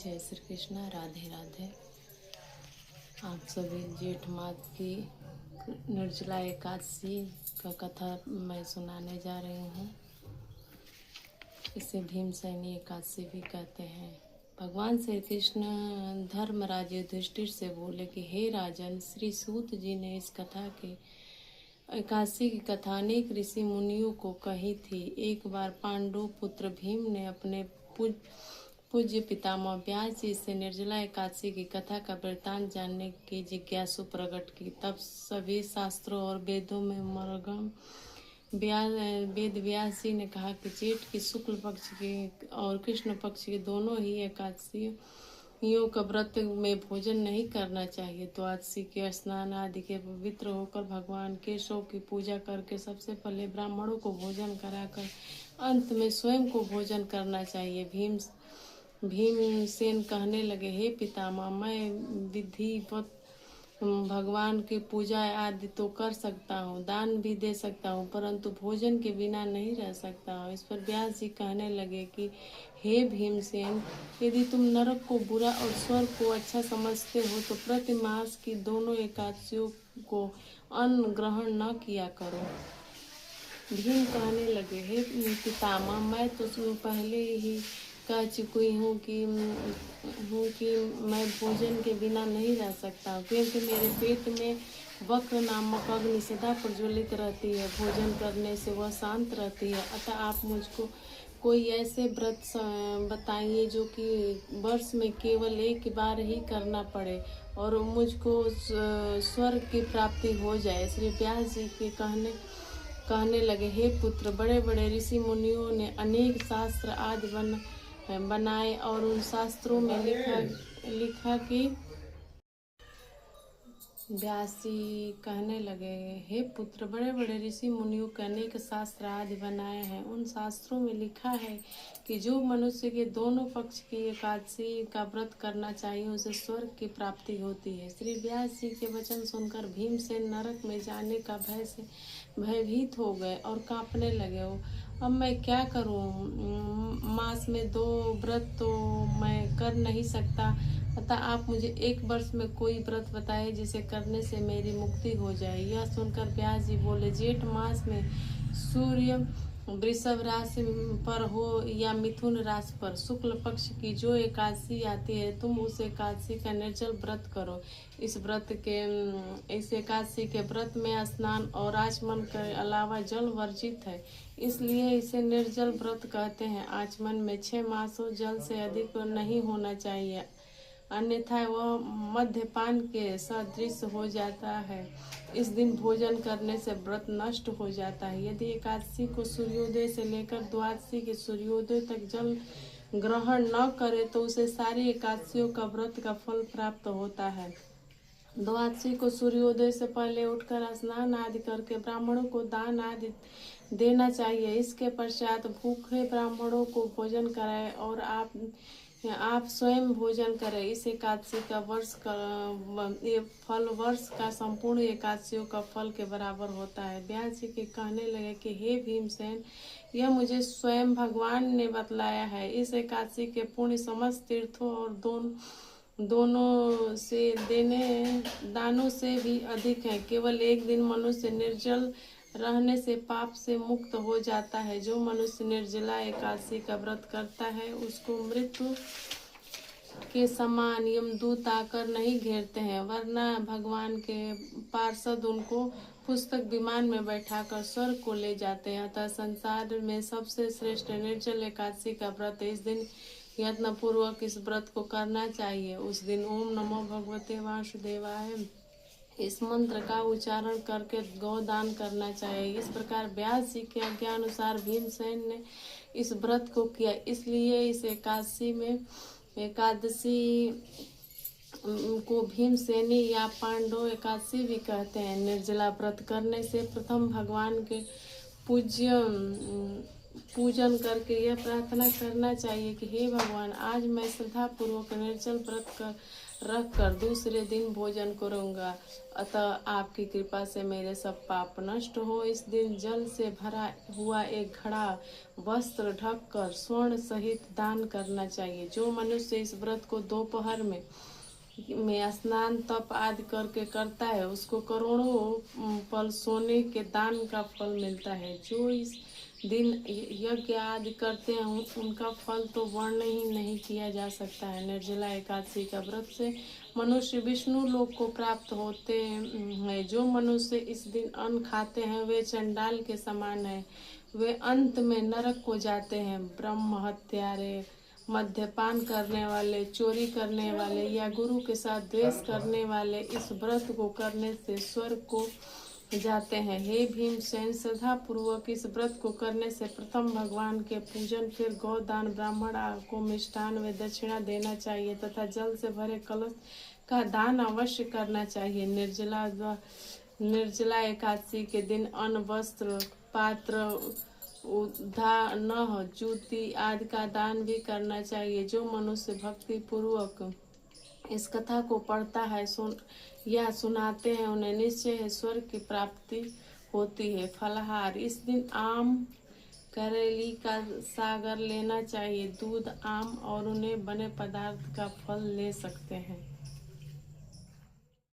जय श्री कृष्णा। राधे राधे। आप सभी जेठ मास की निर्जला एकादशी का कथा मैं सुनाने जा रही हूँ। इसे भीमसेनी एकादशी भी कहते हैं। भगवान श्री कृष्ण धर्मराज युधिष्ठिर से बोले कि हे राजन, श्री सूत जी ने इस कथा के एकादशी की कथा अनेक ऋषि मुनियों को कही थी। एक बार पांडु पुत्र भीम ने अपने पूज्य पितामह व्यास जी से निर्जला एकादशी की कथा का वृत्तांत जानने की जिज्ञासु प्रकट की। तब सभी शास्त्रों और वेदों में मरगम वेद व्यास जी ने कहा कि जेठ की शुक्ल पक्ष की और कृष्ण पक्ष की दोनों ही एकादशियों का व्रत में भोजन नहीं करना चाहिए। द्वादशी के स्नान आदि के पवित्र होकर भगवान केशव की पूजा करके सबसे पहले ब्राह्मणों को भोजन कराकर अंत में स्वयं को भोजन करना चाहिए। भीमसेन कहने लगे, हे पितामह, मैं विधिवत भगवान की पूजा आदि तो कर सकता हूँ, दान भी दे सकता हूँ, परंतु भोजन के बिना नहीं रह सकता हूँ। इस पर व्यास जी कहने लगे कि हे भीमसेन, यदि तुम नरक को बुरा और स्वर्ग को अच्छा समझते हो तो प्रति मास की दोनों एकादशियों को अन्न ग्रहण न किया करो। भीम कहने लगे, हे पितामह, मैं तो पहले ही कह चुकी हूँ कि मैं भोजन के बिना नहीं रह सकता, क्योंकि मेरे पेट में वक्र नामक अग्नि सदा प्रज्वलित रहती है। भोजन करने से वह शांत रहती है। अतः आप मुझको कोई ऐसे व्रत बताइए जो कि वर्ष में केवल एक बार ही करना पड़े और मुझको स्वर्ग की प्राप्ति हो जाए। श्री व्यास जी के कहने लगे, हे पुत्र, बड़े बड़े ऋषि मुनियों ने अनेक शास्त्र आदि बनाए और उन शास्त्रों में लिखा कि व्यास जी कहने लगे, हे पुत्र, बड़े बड़े ऋषि मुनियों के अनेक शास्त्र आदि बनाए हैं। उन शास्त्रों में लिखा है कि जो मनुष्य के दोनों पक्ष की एकादशी का व्रत करना चाहिए उसे स्वर्ग की प्राप्ति होती है। श्री व्यास जी के वचन सुनकर भीमसेन नरक में जाने का भय से भयभीत हो गए और कांपने लगे। अब मैं क्या करूं? मास में 2 व्रत तो मैं कर नहीं सकता, अतः आप मुझे एक वर्ष में कोई व्रत बताइए जिसे करने से मेरी मुक्ति हो जाए। यह सुनकर व्यास जी बोले, जेठ मास में सूर्य वृषभ राशि पर हो या मिथुन राशि पर शुक्ल पक्ष की जो एकादशी आती है, तुम उस एकादशी का निर्जल व्रत करो। इस एकादशी के व्रत में स्नान और आचमन के अलावा जल वर्जित है, इसलिए इसे निर्जल व्रत कहते हैं। आचमन में 6 मासों जल से अधिक नहीं होना चाहिए, अन्यथा वह मद्यपान के सदृश हो जाता है। इस दिन भोजन करने से व्रत नष्ट हो जाता है। यदि एकादशी को सूर्योदय से लेकर द्वादशी के सूर्योदय तक जल ग्रहण न करे तो उसे सारी एकादशियों का व्रत का फल प्राप्त होता है। द्वादशी को सूर्योदय से पहले उठकर स्नान आदि करके ब्राह्मणों को दान आदि देना चाहिए। इसके पश्चात भूखे ब्राह्मणों को भोजन कराएं और आप स्वयं भोजन करें। इस एकादशी का फल वर्ष का संपूर्ण एकादशियों का फल के बराबर होता है। व्यास जी के कहने लगे कि हे भीमसेन, यह मुझे स्वयं भगवान ने बतलाया है। इस एकादशी के पुण्य समस्त तीर्थों और दोनों से दानों से भी अधिक है। केवल एक दिन मनुष्य निर्जल रहने से पाप से मुक्त हो जाता है। जो मनुष्य निर्जला एकादशी का व्रत करता है उसको मृत्यु के समान यमदूत आकर नहीं घेरते हैं, वरना भगवान के पार्षद उनको पुस्तक विमान में बैठाकर स्वर्ग को ले जाते हैं। अतः संसार में सबसे श्रेष्ठ निर्जल एकादशी का व्रत इस दिन यत्न पूर्वक इस व्रत को करना चाहिए। उस दिन ओम नमो भगवते वासुदेवाय इस मंत्र का उच्चारण करके गौदान करना चाहिए। इस प्रकार व्यास जी के आज्ञा अनुसार भीमसेन ने इस व्रत को किया। इसलिए इस एकादशी को भीमसेनी या पांडव एकादशी भी कहते हैं। निर्जला व्रत करने से प्रथम भगवान के पूज्य पूजन करके यह प्रार्थना करना चाहिए कि हे भगवान, आज मैं श्रद्धा पूर्वक निर्जल व्रत रख कर दूसरे दिन भोजन करूंगा, अतः आपकी कृपा से मेरे सब पाप नष्ट हो। इस दिन जल से भरा हुआ एक घड़ा वस्त्र ढक कर स्वर्ण सहित दान करना चाहिए। जो मनुष्य इस व्रत को दोपहर में स्नान तप आदि करके करता है, उसको करोड़ों पल सोने के दान का फल मिलता है। जो इस दिन यज्ञ आदि करते हैं, उनका फल तो वर्ण ही नहीं किया जा सकता है। निर्जला एकादशी का व्रत से मनुष्य विष्णु लोक को प्राप्त होते हैं। जो मनुष्य इस दिन अन्न खाते हैं, वे चंडाल के समान है। वे अंत में नरक को जाते हैं। ब्रह्म हत्यारे, मद्यपान करने वाले, चोरी करने वाले या गुरु के साथ द्वेष करने वाले इस व्रत को करने से स्वर्ग को जाते हैं। हे भीमसेन, श्रद्धा पूर्वक इस व्रत को करने से प्रथम भगवान के पूजन, फिर गौदान, ब्राह्मण को मिष्ठान व दक्षिणा देना चाहिए तथा जल से भरे कलश का दान अवश्य करना चाहिए। निर्जला एकादशी के दिन अन्न, वस्त्र, पात्र, उद्यान, जूती आदि का दान भी करना चाहिए। जो मनुष्य भक्ति पूर्वक इस कथा को पढ़ता है या सुनाते हैं, उन्हें निश्चय स्वर्ग की प्राप्ति होती है। फलाहार, इस दिन आम, करेली का सागर लेना चाहिए। दूध, आम और उन्हें बने पदार्थ का फल ले सकते हैं।